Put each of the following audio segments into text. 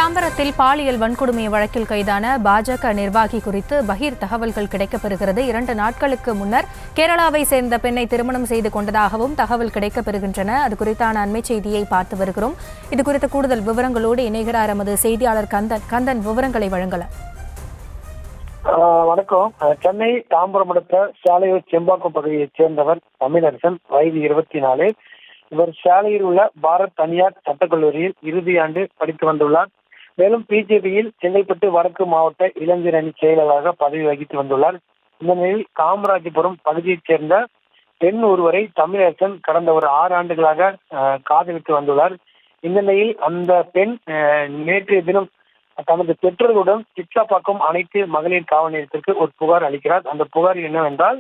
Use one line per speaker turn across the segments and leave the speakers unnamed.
தாம்பரத்தில் பாலியல் வன்கொடுமை வழக்கில் கைதான பாஜக நிர்வாகி குறித்து பகீர் தகவல்கள் கிடைக்கப்பெறுகிறது. 2 நாட்களுக்கு முன்னர் கேரளாவை சேர்ந்த பெண்ணை திருமணம் செய்து கொண்டதாகவும் தகவல் கிடைக்கப்பெறுகின்றன. அது குறித்தான அண்மை செய்தியை பார்த்து வருகிறோம். இதுகுறித்த கூடுதல் விவரங்களோடு இணைகிறார் எமது செய்தியாளர் கந்தன். விவரங்களை வழங்கலாம்.
வணக்கம். சென்னை தாம்பரம் அடுத்த சாலையூர் செம்பாக்கம் பகுதியைச் சேர்ந்தவர் தமிழரசன், வயது 24. இவர் சாலையில் உள்ள பாரத் தனியார் சட்டக்கல்லூரியில் இறுதி ஆண்டு படித்து வந்துள்ளார். மேலும் பிஜேபியில் சென்னைப்பட்டு வடக்கு மாவட்ட இளைஞர் அணி செயலாளராக பதவி வகித்து வந்துள்ளார். இந்த நிலையில் காமராஜபுரம் பகுதியைச் சேர்ந்த பெண் ஒருவரை தமிழரசன் கடந்த ஒரு 6 ஆண்டுகளாக காதலித்து வந்துள்ளார். இந்த நிலையில் அந்த பெண் நேற்றைய தினம் தனது பெற்றோர்களுடன் சிட்லாப்பாக்கம் அனைத்து மகளிர் காவல் நிலையத்திற்கு ஒரு புகார் அளிக்கிறார். அந்த புகார் என்னவென்றால்,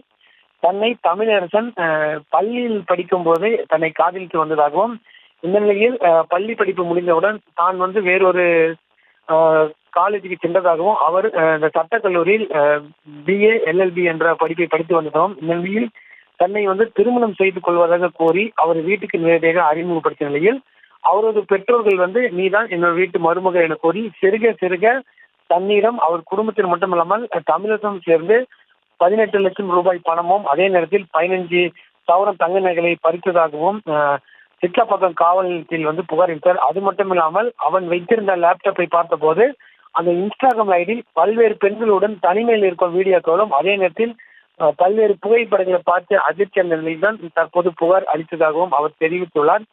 தன்னை தமிழரசன் பள்ளியில் படிக்கும் போதே தன்னை காதலித்து வந்ததாகவும், இந்த நிலையில் பள்ளி படிப்பு முடிந்தவுடன் தான் வேறொரு காலேஜுக்கு சென்றதாகவும், அவர் இந்த சட்டக்கல்லூரியில் BA LLB என்ற படிப்பை படித்து வந்ததாகவும், இந்த நிலையில் தன்னை திருமணம் செய்து கொள்வதாக கோரி அவர் வீட்டுக்கு நேரடியாக அறிமுகப்படுத்திய நிலையில் அவரது பெற்றோர்கள் நீதான் என்னோட வீட்டு மருமகள் என கோரி சிறுக தன்னிடம் அவர் குடும்பத்தில் மட்டுமல்லாமல் தமிழகம் சேர்ந்து 18 லட்சம் ரூபாய் பணமும் அதே நேரத்தில் 15,000 தங்க நகைகளை பறித்ததாகவும் சிட்லாப்பாக்கம் காவல் நிலையத்தில் புகார் அளித்தார். அது மட்டும் இல்லாமல் அவன் வைத்திருந்த லேப்டாப்பை பார்த்தபோது அந்த இன்ஸ்டாகிராம் ஐடி பல்வேறு பெண்களுடன் தனிமையில் இருக்கும் வீடியோக்களும் அதே நேரத்தில் பல்வேறு புகைப்படங்களை பார்த்து அதிர்ச்சி அடைந்த நிலையில் தான் தற்போது புகார் அளித்ததாகவும் அவர் தெரிவித்துள்ளார்.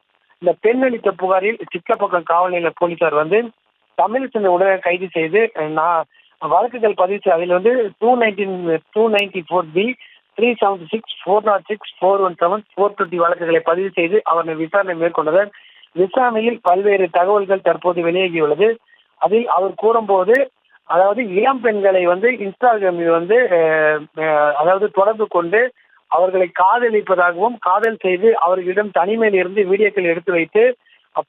இந்த பெண் அளித்த புகாரில் சிட்லாப்பாக்கம் காவல் நிலைய போலீசார் தமிழரசனை உடனே கைது செய்து வழக்குகள் பதிவு செய்து அதில் 294B 376 406 417 420 வழக்குகளை பதிவு செய்து அவர்கள் விசாரணை மேற்கொண்டனர். விசாரணையில் பல்வேறு தகவல்கள் தற்போது வெளியாகியுள்ளது. அதில் அவர் கூறும்போது, அதாவது இளம் பெண்களை இன்ஸ்டாகிராமில் தொடர்பு கொண்டு அவர்களை காதலிப்பதாகவும், காதல் செய்து அவர்களிடம் தனிமையில் இருந்து வீடியோக்கள் எடுத்து வைத்து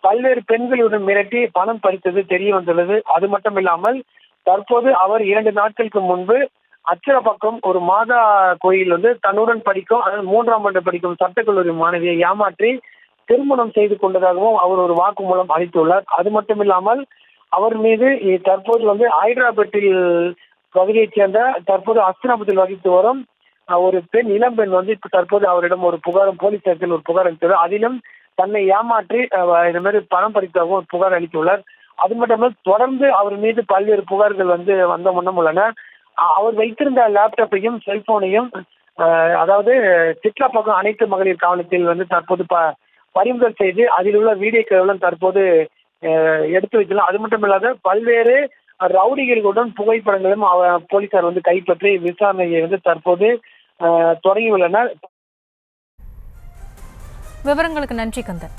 பல்வேறு பெண்களுடன் மிரட்டி பணம் பறித்தது தெரிய வந்துள்ளது. அது மட்டும் இல்லாமல் தற்போது அவர் 2 நாட்களுக்கு முன்பு அச்சரப்பாக்கம் ஒரு மாதா கோயில் தன்னுடன் படிக்கும், அதாவது 3ஆம் ஆண்டு படிக்கும் சட்டக்கல்லூரி மாணவியை ஏமாற்றி திருமணம் செய்து கொண்டதாகவும் அவர் ஒரு வாக்குமூலம் அளித்துள்ளார். அது மட்டும் இல்லாமல் அவர் மீது தற்போது ஹைதராபாத்தில் பகுதியைச் சேர்ந்த தற்போது அஸ்தினாபுரத்தில் வகித்து வரும் ஒரு பெண், இளம் பெண் இப்ப தற்போது அவரிடம் ஒரு புகாரும் போலீஸ் ஸ்டேஷனில் ஒரு புகார் அளித்துள்ளார். அதிலும் தன்னை ஏமாற்றி இந்த மாதிரி பணம் பறித்ததாகவும் ஒரு புகார் அளித்துள்ளார். அது மட்டுமல்ல தொடர்ந்து அவர் மீது பல்வேறு புகார்கள் வந்த வண்ணம் உள்ளன. அவர் வைத்திருந்த லேப்டாப்பையும் செல்போனையும் அதாவது சிட்லாப்பாக்கம் அனைத்து மகளிர் காவலத்தில் தற்போது பறிமுதல் செய்து அதில் உள்ள வீடியோக்களுடன் தற்போது எடுத்து வைத்துள்ளார். அது மட்டும் இல்லாத பல்வேறு ரவுடிகளுடன் புகைப்படங்களும் போலீசார் கைப்பற்றி விசாரணையை தற்போது தொடங்கியுள்ளனர்.
விவரங்களுக்கு நன்றி கந்தன்.